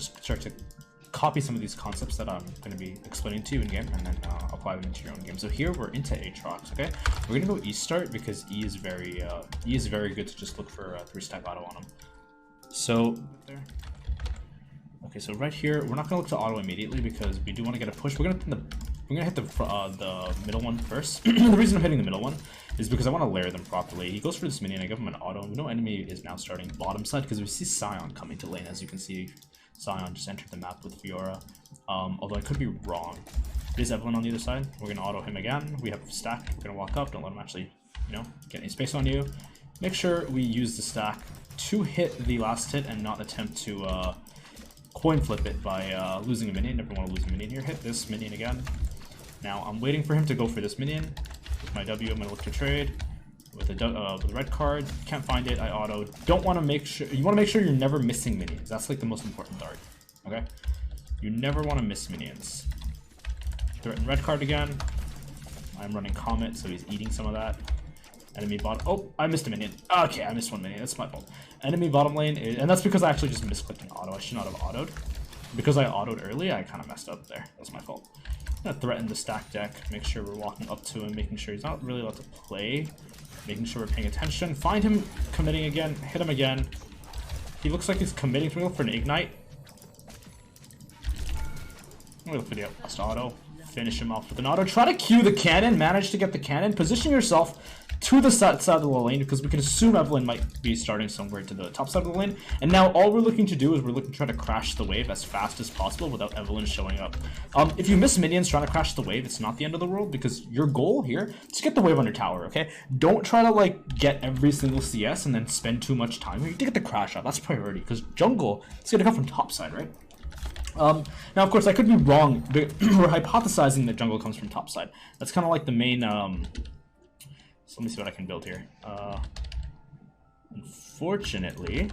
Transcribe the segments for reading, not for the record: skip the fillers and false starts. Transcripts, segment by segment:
just start to copy some of these concepts that I'm going to be explaining to you in game, and then apply them into your own game. So here we're into Aatrox, okay? We're going to go E start because E is very good to just look for 3-stack auto on him. So okay, so right here we're not going to look to auto immediately because we do want to get a push. We're gonna hit the middle one first. The reason I'm hitting the middle one is because I want to layer them properly. He goes for this minion, I give him an auto. No enemy is now starting bottom side because we see Sion coming to lane. As you can see, Sion just entered the map with Fiora. Although I could be wrong. There's Evelyn on the other side. We're gonna auto him again. We have stack. We're gonna walk up. Don't let him actually, you know, get any space on you. Make sure we use the stack to hit the last hit and not attempt to coin flip it by losing a minion. Never want to lose a minion here. Hit this minion again. Now I'm waiting for him to go for this minion. With my W, I'm gonna look to trade with a red card. Can't find it. I auto. Don't want to make sure. You want to make sure you're never missing minions. That's like the most important part. Okay. You never want to miss minions. Threaten red card again. I'm running Comet, so he's eating some of that. Enemy bottom. Oh, I missed a minion. Okay, I missed one minion. That's my fault. Enemy bottom lane, and that's because I actually just misclicked an auto. I should not have autoed. Because I autoed early, I kind of messed up there. That's my fault. I'm gonna threaten the stack deck, make sure we're walking up to him, making sure he's not really allowed to play, making sure we're paying attention. Find him committing again, hit him again. He looks like he's committing to me for an ignite. I'm gonna look for the last auto, finish him off with an auto. Try to cue the cannon, manage to get the cannon, position yourself to the side of the lane because we can assume Evelyn might be starting somewhere to the top side of the lane. And now all we're looking to do is we're looking to try to crash the wave as fast as possible without Evelyn showing up. If you miss minions trying to crash the wave, it's not the end of the world because your goal here is to get the wave under tower, okay? Don't try to like get every single CS and then spend too much time here. You get the crash out, that's priority because jungle is gonna come from top side, right? Now of course I could be wrong, but we're hypothesizing that jungle comes from top side. That's kind of like the main so let me see what I can build here. Unfortunately,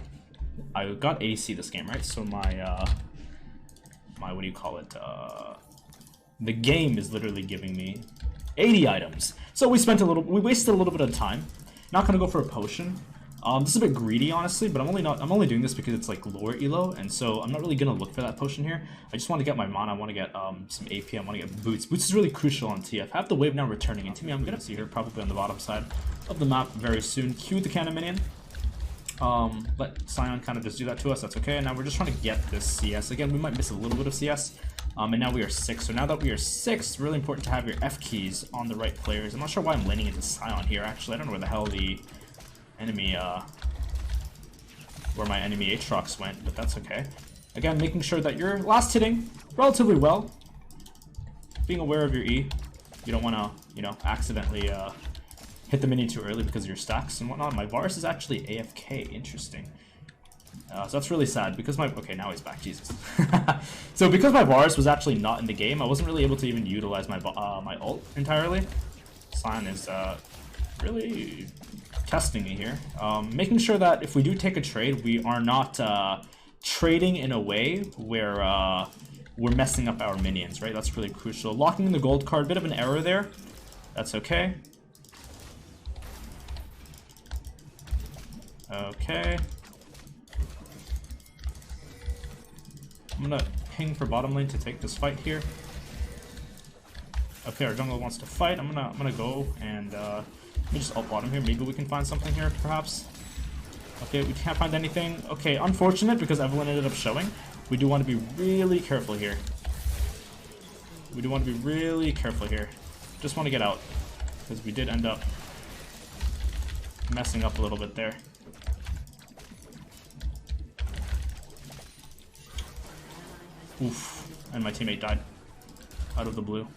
I got AC this game, right? So my what do you call it? The game is literally giving me 80 items. So we wasted a little bit of time. Not gonna go for a potion. This is a bit greedy, honestly, but I'm only doing this because it's like lower elo, and so I'm not really gonna look for that potion here. I just want to get my mana. I want to get some AP. I want to get boots. Boots is really crucial on TF. I have the wave now returning into me. I'm gonna see her probably on the bottom side of the map very soon. Cue the cannon minion. Let Sion kind of just do that to us. That's okay. And now we're just trying to get this CS. Again, we might miss a little bit of CS. And now we are 6. So now that we are 6, really important to have your F keys on the right players. I'm not sure why I'm laning into Sion here. Actually, I don't know where the hell the enemy where my enemy Aatrox went, but that's okay. Again, making sure that you're last hitting relatively well, being aware of your E. You don't want to, you know, accidentally hit the minion too early because of your stacks and whatnot. My Varus is actually AFK. Interesting. So that's really sad because okay, now he's back. Jesus. So because my Varus was actually not in the game, I wasn't really able to even utilize my my ult entirely. Sion is really testing me here, making sure that if we do take a trade, we are not trading in a way where we're messing up our minions, right? That's really crucial. Locking in the gold card, bit of an error there. That's okay. Okay. I'm gonna ping for bottom lane to take this fight here. Okay, our jungle wants to fight. I'm gonna go and let me just ult bottom here. Maybe we can find something here, perhaps. Okay, we can't find anything. Okay, unfortunate because Evelyn ended up showing. We do want to be really careful here. We do want to be really careful here. Just want to get out because we did end up messing up a little bit there. Oof, and my teammate died out of the blue.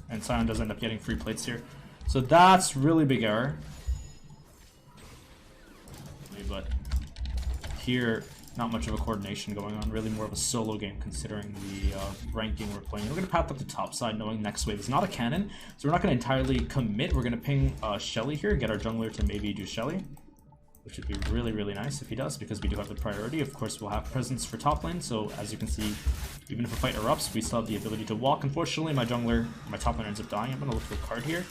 And Sion does end up getting free plates here. So that's really big error. But here, not much of a coordination going on. Really more of a solo game considering the ranking we're playing. We're going to path up the top side knowing next wave is not a cannon. So we're not going to entirely commit. We're going to ping Shelly here, get our jungler to maybe do Shelly. Which would be really, really nice if he does, because we do have the priority. Of course, we'll have presence for top lane, so as you can see, even if a fight erupts, we still have the ability to walk. Unfortunately, my jungler, my top lane ends up dying. I'm going to look for a card here,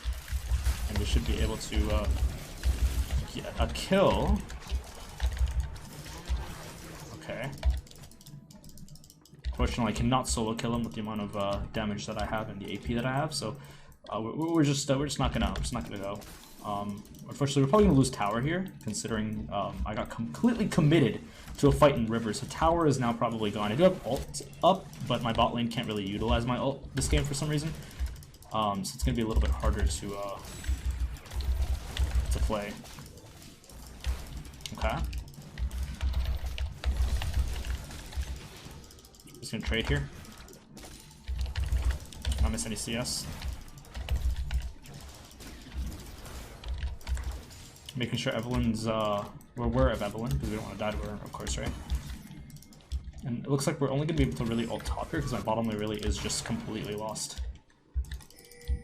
and we should be able to get a kill. Okay. Fortunately, I cannot solo kill him with the amount of damage that I have and the AP that I have. So we're just not gonna go. Unfortunately, we're probably gonna lose tower here, considering I got completely committed to a fight in river. So tower is now probably gone. I do have ult up, but my bot lane can't really utilize my ult this game for some reason. So it's gonna be a little bit harder to play. Okay. Just gonna trade here. Not miss any CS. Making sure Evelyn's we're aware of Evelyn because we don't want to die to her, of course, right? And it looks like we're only gonna be able to really ult top here because my bottom lane really is just completely lost.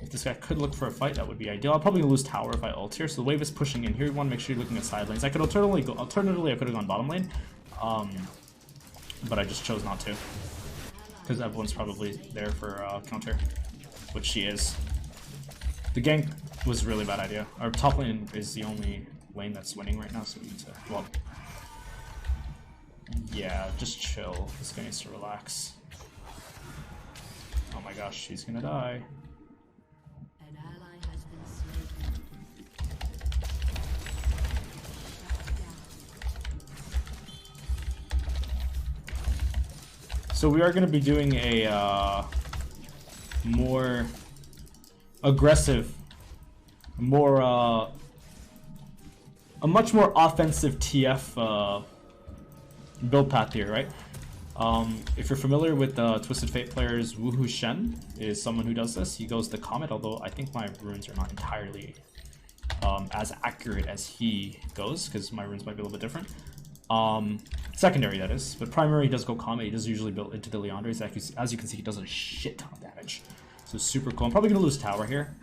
If this guy could look for a fight, that would be ideal. I'll probably lose tower if I ult here. So the wave is pushing in here. You want to make sure you're looking at side lanes. I could alternatively I could have gone bottom lane, but I just chose not to because Evelyn's probably there for counter, which she is. The gank was a really bad idea. Our top lane is the only lane that's winning right now, so we need to, well, yeah, just chill. This guy needs to relax. Oh my gosh, he's gonna die. An ally has been slain. So we are gonna be doing a more aggressive, a much more offensive TF build path here, right? If you're familiar with Twisted Fate players, Woohoo Shen is someone who does this. He goes the Comet, although I think my runes are not entirely as accurate as he goes, because my runes might be a little bit different. Secondary, that is. But primary, he does go Comet. He does usually build into the Leandres. As you can see, he does a shit ton of damage. So super cool. I'm probably going to lose tower here,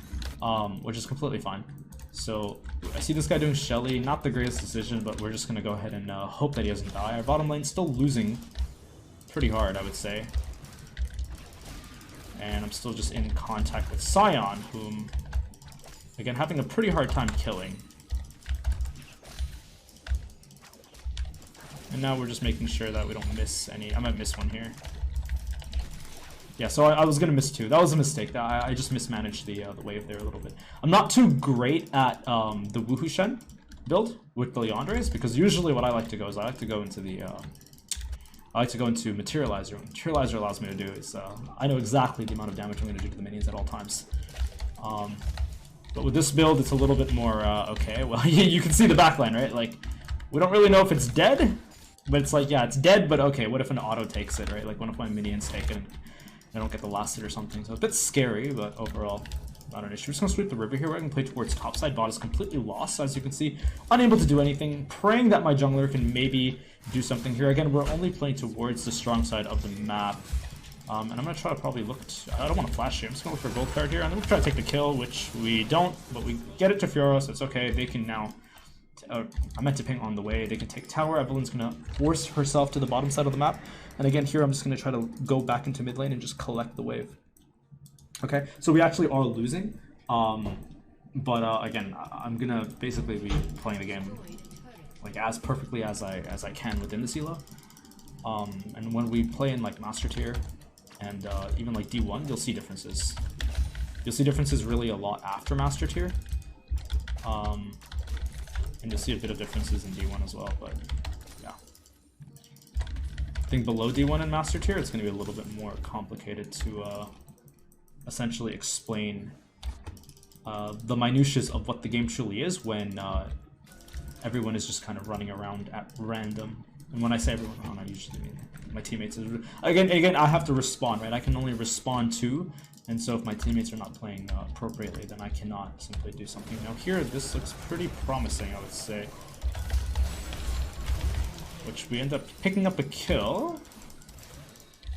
which is completely fine. So I see this guy doing Shelly. Not the greatest decision, but we're just going to go ahead and hope that he doesn't die. Our bottom lane's still losing pretty hard, I would say. And I'm still just in contact with Sion, whom, again, having a pretty hard time killing. And now we're just making sure that we don't miss any. I might miss one here. Yeah, so I was gonna miss two. That was a mistake. I just mismanaged the wave there a little bit. I'm not too great at the Woohoo Shen build with the Leandres, because usually what I like to go is I like to go into the Materializer. What Materializer allows me to do is I know exactly the amount of damage I'm gonna do to the minions at all times. But with this build, it's a little bit more okay. Well, you can see the backline, right? Like, we don't really know if it's dead, but it's like, yeah, it's dead, but okay, what if an auto takes it, right? Like, one of my minions take it and I don't get the last hit or something. So a bit scary, but overall, not an issue. We're just gonna sweep the river here. We're gonna play towards topside. Bot is completely lost, as you can see. Unable to do anything. Praying that my jungler can maybe do something here. Again, we're only playing towards the strong side of the map. And I'm gonna try to probably look I don't want to flash here. I'm just gonna look for a gold card here. And then we'll try to take the kill, which we don't, but we get it to Fiora, so it's okay. They can now... I meant to ping on the way. They can take tower. Evelyn's gonna force herself to the bottom side of the map. And again, here I'm just gonna try to go back into mid lane and just collect the wave. Okay, so we actually are losing. But again, I'm gonna basically be playing the game like as perfectly as I can within the CELO. And when we play in like Master Tier and even like D1, you'll see differences. You'll see differences really a lot after Master Tier. And you'll see a bit of differences in D1 as well, but yeah. I think below D1 and Master Tier, it's going to be a little bit more complicated to essentially explain the minutiae of what the game truly is when everyone is just kind of running around at random. And when I say everyone, I usually mean my teammates. Again, I have to respond, right? I can only respond to. And so if my teammates are not playing appropriately, then I cannot simply do something. Now here, this looks pretty promising, I would say. Which we end up picking up a kill.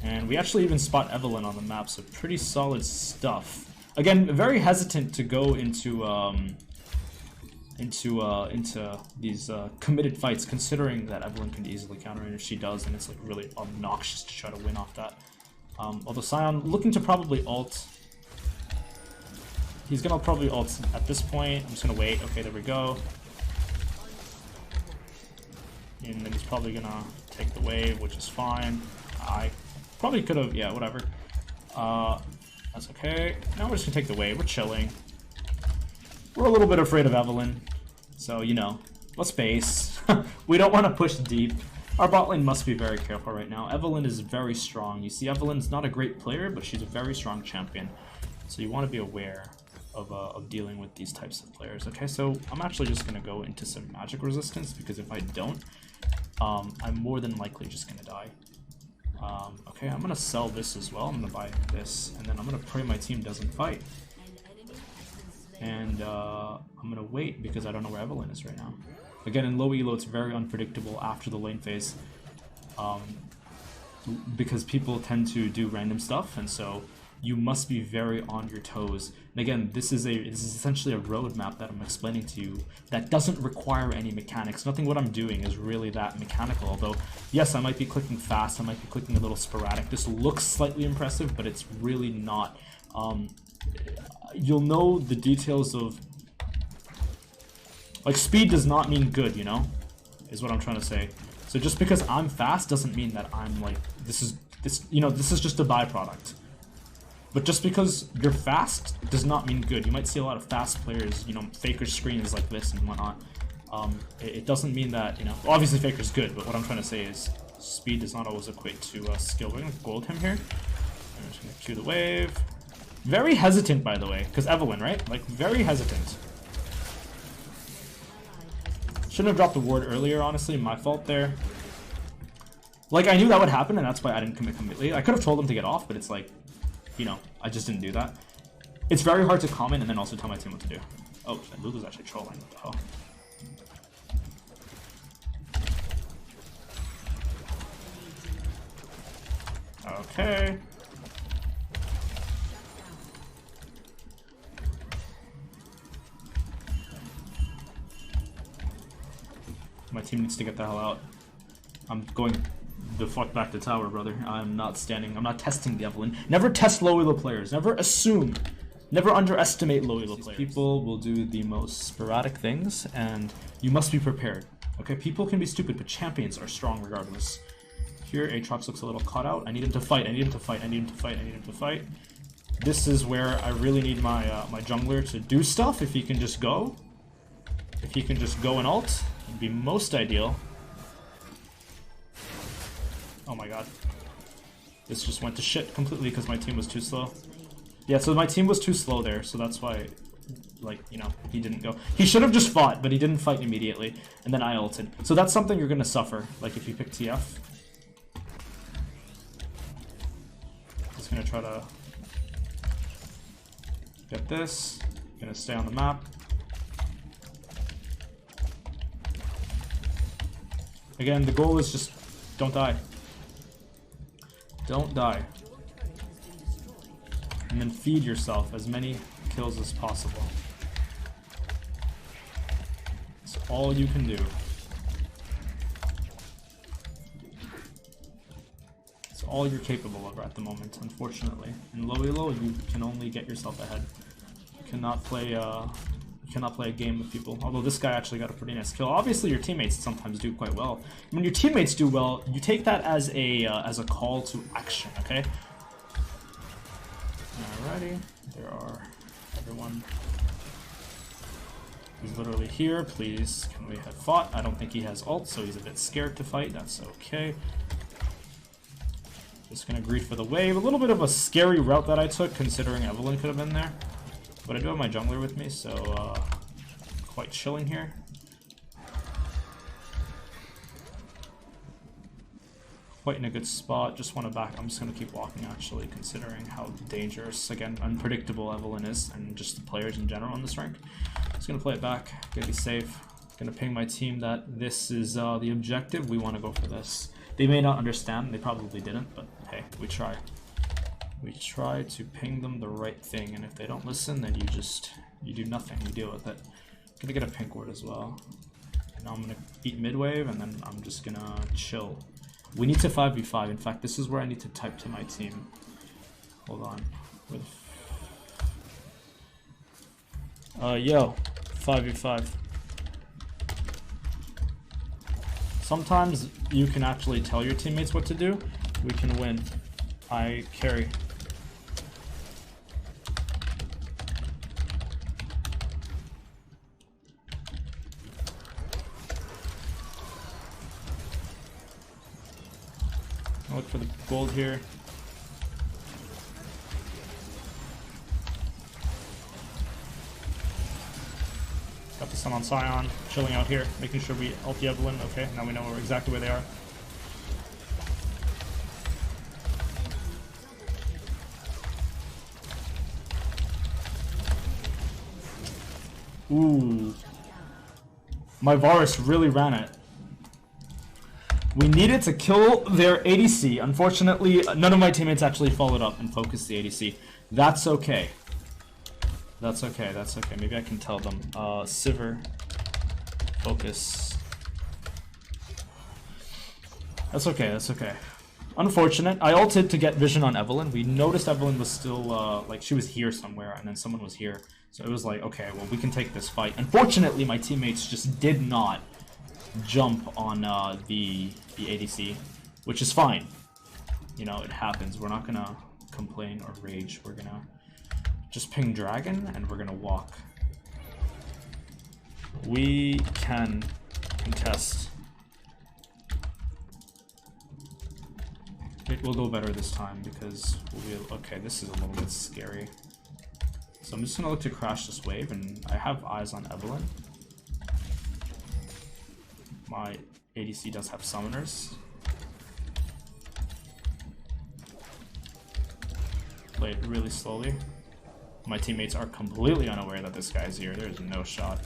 And we actually even spot Evelyn on the map, so pretty solid stuff. Again, very hesitant to go into these committed fights, considering that Evelyn can easily counter, and if she does, then it's like really obnoxious to try to win off that. Although Sion looking to probably ult. He's gonna probably ult at this point. I'm just gonna wait. Okay, there we go. And then he's probably gonna take the wave, which is fine. Probably could have, yeah, whatever. That's okay. Now we're just gonna take the wave. We're chilling. We're a little bit afraid of Evelyn. So, you know, let's base. We don't want to push deep. Our bot lane must be very careful right now. Evelyn is very strong. You see, Evelyn's not a great player, but she's a very strong champion. So you want to be aware of dealing with these types of players. Okay, so I'm actually just going to go into some magic resistance, because if I don't, I'm more than likely just going to die. Okay, I'm going to sell this as well. I'm going to buy this, and then I'm going to pray my team doesn't fight. And I'm going to wait, because I don't know where Evelyn is right now. Again, in low elo, it's very unpredictable after the lane phase, because people tend to do random stuff, and so you must be very on your toes. And again, this is essentially a roadmap that I'm explaining to you that doesn't require any mechanics. Nothing what I'm doing is really that mechanical, although yes, I might be clicking fast, I might be clicking a little sporadic. This looks slightly impressive, but it's really not. You'll know the details of, like, speed does not mean good, you know, is what I'm trying to say. So just because I'm fast doesn't mean that I'm like, this is just a byproduct. But just because you're fast does not mean good. You might see a lot of fast players, you know, Faker screens like this and whatnot. It doesn't mean that, you know, obviously Faker's good, but what I'm trying to say is speed does not always equate to skill. We're gonna gold him here. I'm just gonna cue the wave. Very hesitant, by the way, because Evelyn, right? Like, very hesitant. Shouldn't have dropped the ward earlier, honestly. My fault there. Like, I knew that would happen, and that's why I didn't commit completely. I could have told him to get off, but it's like, you know, I just didn't do that. It's very hard to comment and then also tell my team what to do. Oh, Lulu's actually trolling. What the hell? Okay. My team needs to get the hell out. I'm going the fuck back to tower, brother. I'm not testing the Evelyn. Never test low elo players. Never assume. Never underestimate low elo players. People will do the most sporadic things, and you must be prepared. Okay, people can be stupid, but champions are strong regardless. Here, Aatrox looks a little caught out. I need him to fight. I need him to fight. I need him to fight. I need him to fight. This is where I really need my my jungler to do stuff. If he can just go. If he can just go and ult, it'd be most ideal. Oh my god. This just went to shit completely because my team was too slow. Yeah, so my team was too slow there, so that's why, like, you know, he didn't go. He should have just fought, but he didn't fight immediately, and then I ulted. So that's something you're gonna suffer, like if you pick TF. Just gonna try to get this. Gonna stay on the map. Again, the goal is just don't die. Don't die. And then feed yourself as many kills as possible. It's all you can do. It's all you're capable of at the moment, unfortunately. In low elo, you can only get yourself ahead. You cannot play a game with people. Although this guy actually got a pretty nice kill. Obviously, your teammates sometimes do quite well. When your teammates do well, you take that as a call to action. Okay. Alrighty. There are everyone. He's literally here. Please, can we have fought? I don't think he has ult, so he's a bit scared to fight. That's okay. Just gonna greet for the wave. A little bit of a scary route that I took, considering Evelyn could have been there. But I do have my jungler with me, so quite chilling here. Quite in a good spot. Just want to back. I'm just going to keep walking, actually, considering how dangerous, again, unpredictable Evelyn is, and just the players in general in this rank. Just going to play it back. Going to be safe. Going to ping my team that this is the objective. We want to go for this. They may not understand. They probably didn't, but hey, we try. We try to ping them the right thing, and if they don't listen, then you do nothing, you deal with it. I'm gonna get a pink ward as well. And now I'm gonna beat mid wave, and then I'm just gonna chill. We need to 5v5. In fact, this is where I need to type to my team. Hold on. Yo, 5v5. Sometimes you can actually tell your teammates what to do. We can win. I carry. I'll look for the gold here. Got the sun on Scion, chilling out here, making sure we ulti Evelyn. Okay, now we know exactly where they are. Ooh. My Varus really ran it. We needed to kill their ADC. Unfortunately, none of my teammates actually followed up and focused the ADC. That's okay. That's okay, that's okay. Maybe I can tell them. Sivir. Focus. That's okay, that's okay. Unfortunate. I ulted to get vision on Evelyn. We noticed Evelyn was still, like, she was here somewhere, and then someone was here. So it was like, okay, well, we can take this fight. Unfortunately, my teammates just did not jump on the ADC, which is fine. You know, it happens. We're not gonna complain or rage. We're gonna just ping Dragon, and we're gonna walk. We can contest. It will go better this time because we'll be okay. This is a little bit scary. So I'm just gonna look to crash this wave, and I have eyes on Evelyn. My ADC does have summoners. Play it really slowly. My teammates are completely unaware that this guy's here. There's no shot.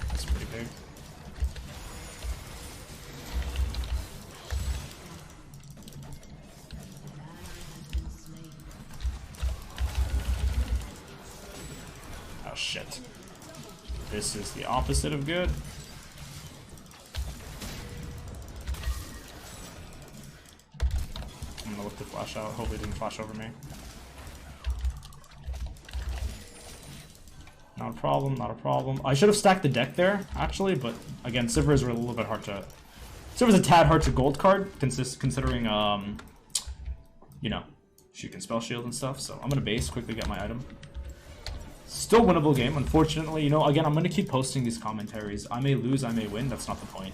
That's pretty big. Oh shit. This is the opposite of good. I'm gonna look to flash out. Hopefully it didn't flash over me. Not a problem, not a problem. I should have stacked the deck there, actually, but again, Sivers were a little bit hard to... Sivers a tad hard to gold card, considering, you know, she can spell shield and stuff, so I'm gonna base, quickly get my item. Still winnable game, unfortunately. You know, again, I'm gonna keep posting these commentaries. I may lose, I may win, that's not the point.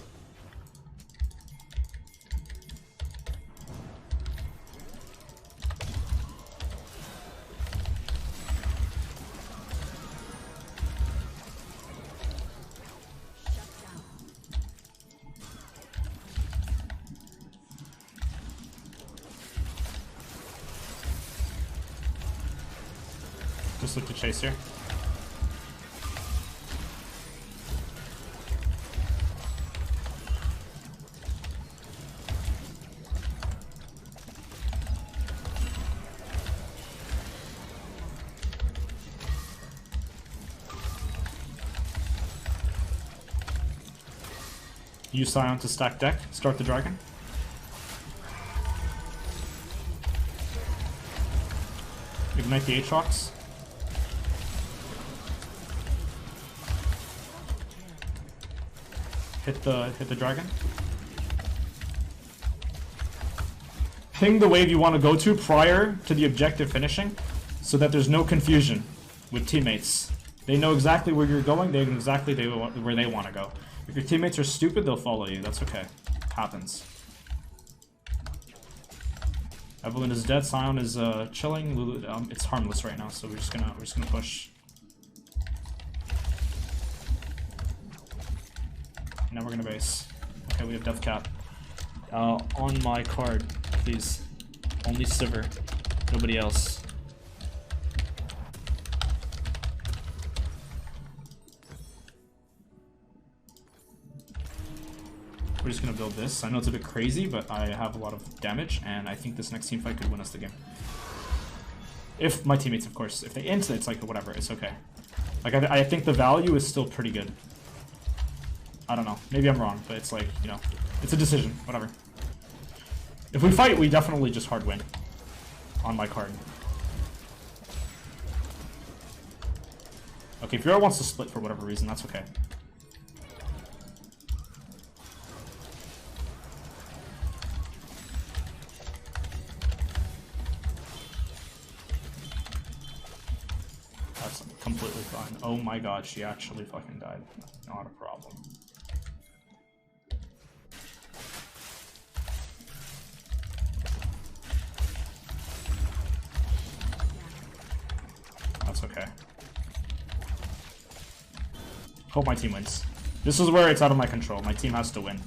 Just look to chase here. Use Scion to stack deck, start the dragon. Ignite the Aatrox. Hit the dragon. Ping the wave you want to go to prior to the objective finishing, so that there's no confusion with teammates. They know exactly where you're going, they know exactly where they want to go. If your teammates are stupid, they'll follow you. That's okay. Happens. Evelyn is dead. Scion is chilling. Lulu, it's harmless right now, so we're just gonna push. Now we're gonna base. Okay, we have death cap. On my card, please. Only Sivir. Nobody else. We're just gonna build this. I know it's a bit crazy, but I have a lot of damage, and I think this next team fight could win us the game. If my teammates, of course. If they int, it's like, whatever, it's okay. Like, I think the value is still pretty good. I don't know. Maybe I'm wrong, but it's like, you know, it's a decision. Whatever. If we fight, we definitely just hard win. On my card. Okay, if Viegar wants to split for whatever reason, that's okay. That's completely fine. Oh my god, she actually fucking died. Not a problem. That's okay. Hope my team wins. This is where it's out of my control. My team has to win.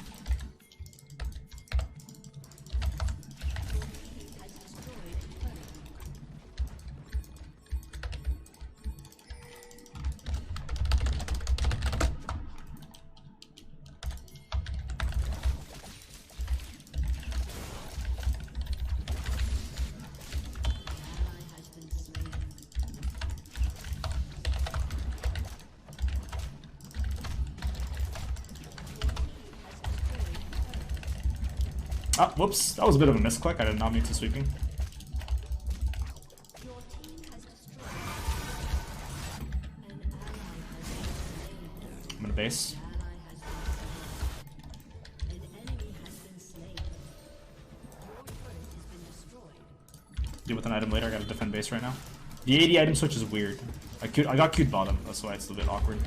Ah, whoops. That was a bit of a misclick. I did not mean to sweeping. I'm gonna base. Deal with an item later. I gotta defend base right now. The 80 item switch is weird. I got queued bottom. That's why it's a bit awkward.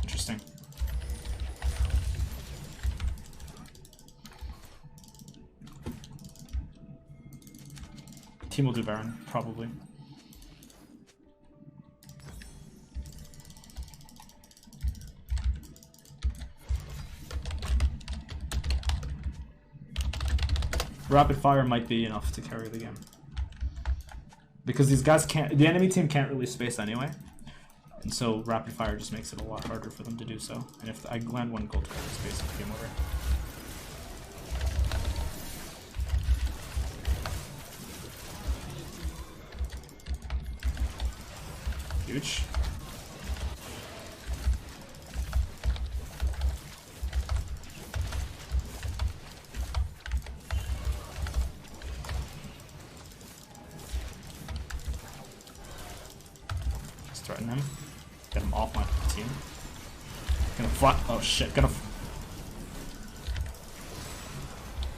Interesting. Team will do Baron, probably. Rapid fire might be enough to carry the game. Because these guys can't, the enemy team can't really space anyway. And so rapid fire just makes it a lot harder for them to do so. And if I land one gold card, it's basically game over. Huge. Let's threaten him. Get him off my team. Gonna fly. Oh shit. Gonna.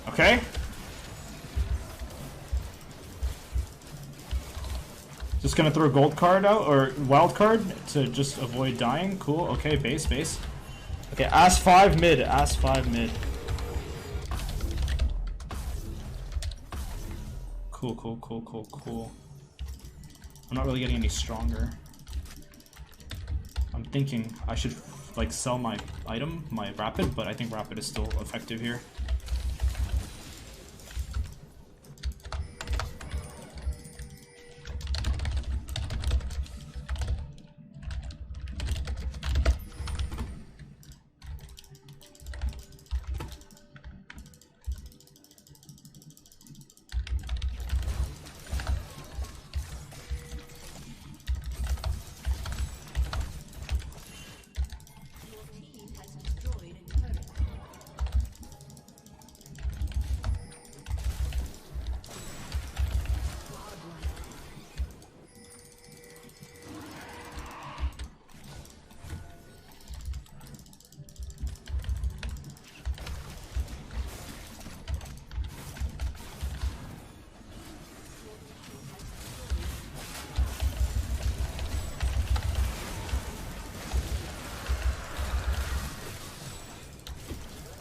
Okay. Just gonna throw a gold card out, or wild card, to just avoid dying. Cool, okay, base, base. Okay, Ass 5 mid, Ass 5 mid. Cool, cool, cool, cool, cool. I'm not really getting any stronger. I'm thinking I should, like, sell my item, my rapid, but I think rapid is still effective here.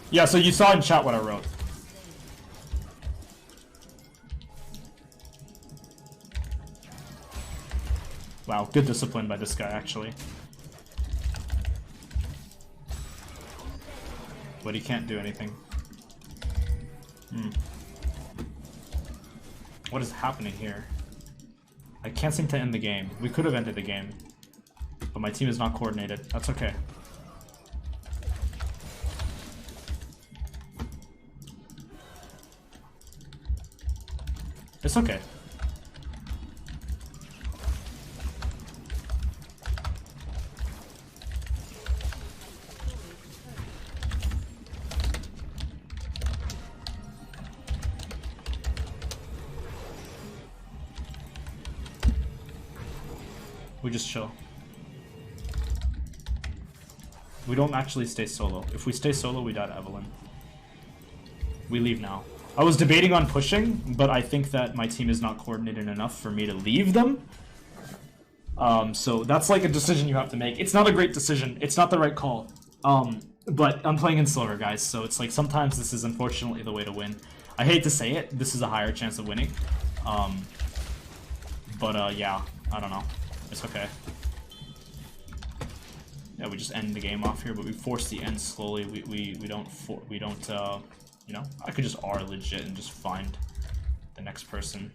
Yeah, so you saw in chat what I wrote. Wow, good discipline by this guy, actually. But he can't do anything. What is happening here? I can't seem to end the game. We could have ended the game. But my team is not coordinated. That's okay. It's okay. We just chill. We don't actually stay solo. If we stay solo, we die to Evelyn. We leave now. I was debating on pushing, but I think that my team is not coordinated enough for me to leave them. So that's like a decision you have to make. It's not a great decision. It's not the right call. But I'm playing in silver, guys, so it's like sometimes this is unfortunately the way to win. I hate to say it, this is a higher chance of winning. Yeah, I don't know. It's okay. Yeah, we just end the game off here, but we force the end slowly. We don't you know, I could just R legit and just find the next person.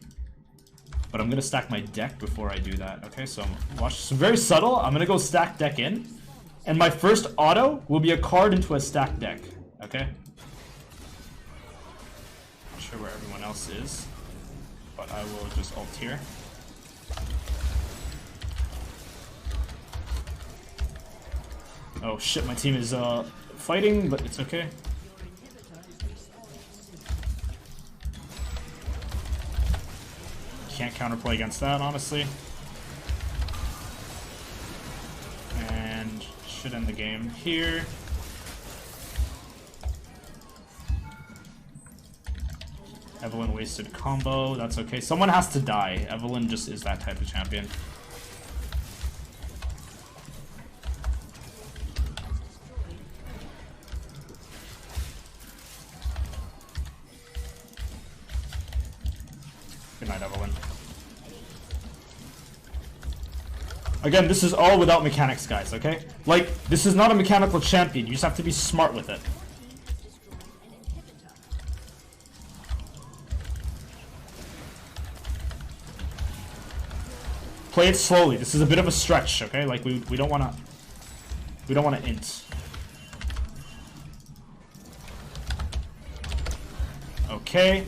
But I'm gonna stack my deck before I do that. Okay, so watch. So very subtle. I'm gonna go stack deck in, and my first auto will be a card into a stacked deck. Okay. Not sure where everyone else is, but I will just ult here. Oh shit, my team is fighting, but it's okay. Can't counterplay against that, honestly. And should end the game here. Evelyn wasted combo, that's okay. Someone has to die. Evelyn just is that type of champion. Good night, Evelyn. Again, this is all without mechanics, guys, okay? Like, this is not a mechanical champion. You just have to be smart with it. Play it slowly. This is a bit of a stretch, okay? Like, we don't wanna int. Okay.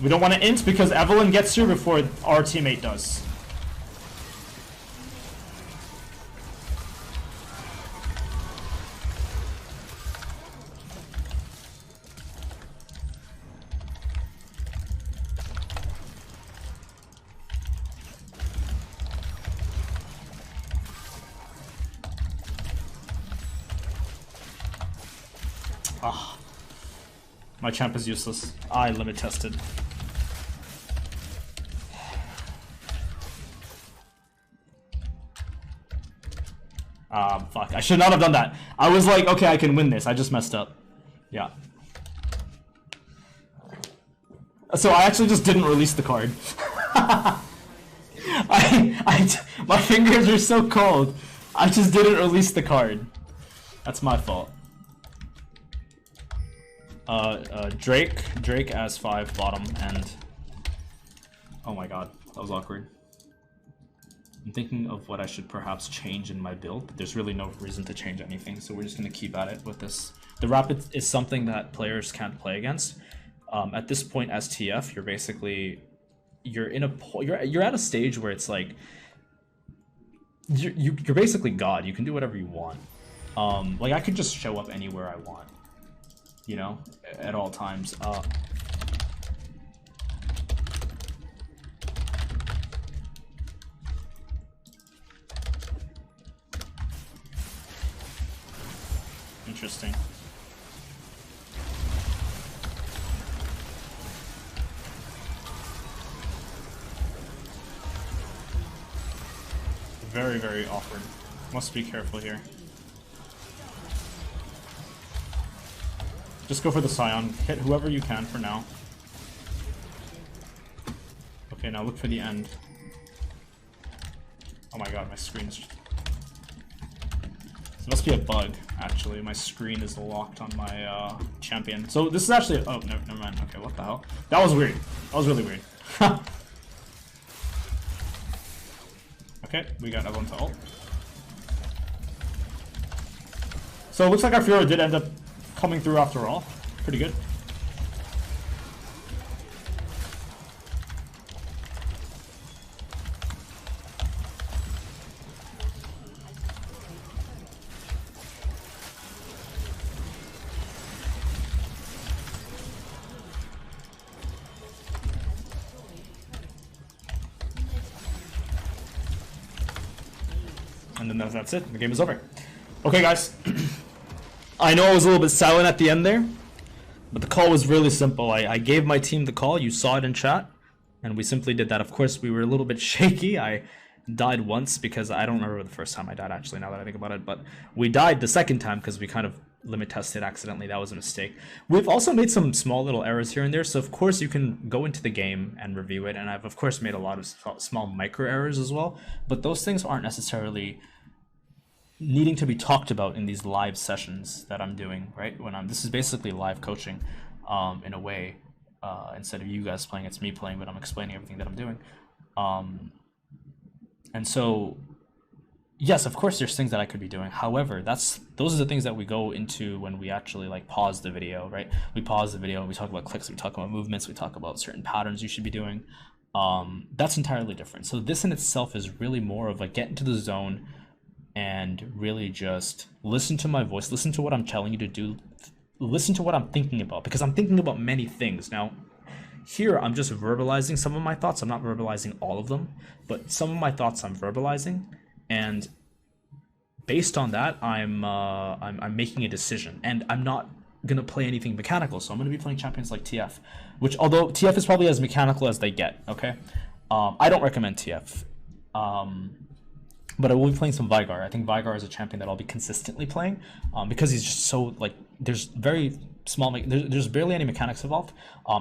We don't want to int because Evelyn gets here before our teammate does. Ah, my champ is useless. I limit tested. Fuck. I should not have done that. I was like, okay, I can win this. I just messed up. Yeah. So I actually just didn't release the card. My fingers are so cold. I just didn't release the card. That's my fault. Drake as 5 bottom and... Oh my god, that was awkward. I'm thinking of what I should perhaps change in my build, but there's really no reason to change anything, so we're just going to keep at it with this. The rapid is something that players can't play against. At this point as TF, you're basically you're at a stage where it's like you're basically God. You can do whatever you want. Like I could just show up anywhere I want, you know, at all times. Interesting. Very, very awkward. Must be careful here. Just go for the Scion. Hit whoever you can for now. Okay, now look for the end. Oh my god, my screen's... It must be a bug, actually. My screen is locked on my champion. So this is actually... Oh, never mind. Okay, what the hell? That was weird. That was really weird. Okay, we got Evelyn to ult. So it looks like our Fiora did end up coming through after all. Pretty good. and then that's it. The game is over. Okay, guys. I know I was a little bit silent at the end there, but the call was really simple. I gave my team the call. You saw it in chat, and we simply did that. Of course, we were a little bit shaky. I died once because I don't remember the first time I died, actually, now that I think about it. But we died the second time because we kind of limit tested accidentally. That was a mistake. We've also made some small little errors here and there. So, of course, you can go into the game and review it. And I've, of course, made a lot of small micro errors as well. But those things aren't necessarily needing to be talked about in these live sessions that I'm doing, right? This is basically live coaching in a way. Instead of you guys playing, it's me playing, but I'm explaining everything that I'm doing. And so, yes, of course, there's things that I could be doing. However, those are the things that we go into when we actually like pause the video, right? We pause the video, we talk about clicks, we talk about movements, we talk about certain patterns you should be doing. That's entirely different. So this in itself is really more of like get into the zone and really just listen to my voice, listen to what I'm telling you to do, listen to what I'm thinking about, because I'm thinking about many things. Now, here, I'm just verbalizing some of my thoughts. I'm not verbalizing all of them, but some of my thoughts I'm verbalizing, and based on that, I'm making a decision, and I'm not gonna play anything mechanical. So I'm gonna be playing champions like TF, which although TF is probably as mechanical as they get. Okay, I don't recommend TF, but I will be playing some Veigar. I think Veigar is a champion that I'll be consistently playing because he's just so like there's very small, there's barely any mechanics involved.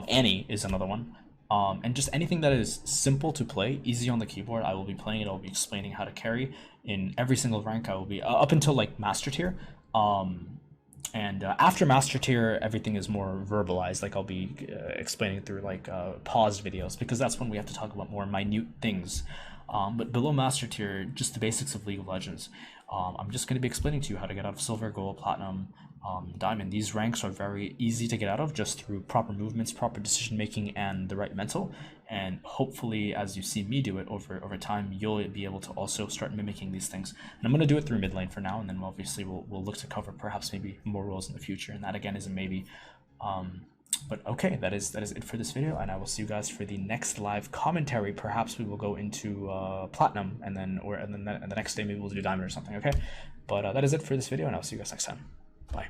Annie is another one. And just anything that is simple to play, easy on the keyboard, I will be playing it. I'll be explaining how to carry in every single rank. I will be up until like master tier. And after master tier, everything is more verbalized. Like I'll be explaining through like paused videos, because that's when we have to talk about more minute things. But below master tier, just the basics of League of Legends. I'm just going to be explaining to you how to get out of silver, gold, platinum, diamond. These ranks are very easy to get out of just through proper movements, proper decision making, and the right mental. And hopefully, as you see me do it over time, you'll be able to also start mimicking these things. And I'm going to do it through mid lane for now, and then obviously we'll look to cover perhaps maybe more roles in the future. And that again is a maybe. But okay, that is it for this video, and I will see you guys for the next live commentary. Perhaps we will go into platinum, and then the next day maybe we'll do diamond or something. Okay, but that is it for this video, and I'll see you guys next time. Bye.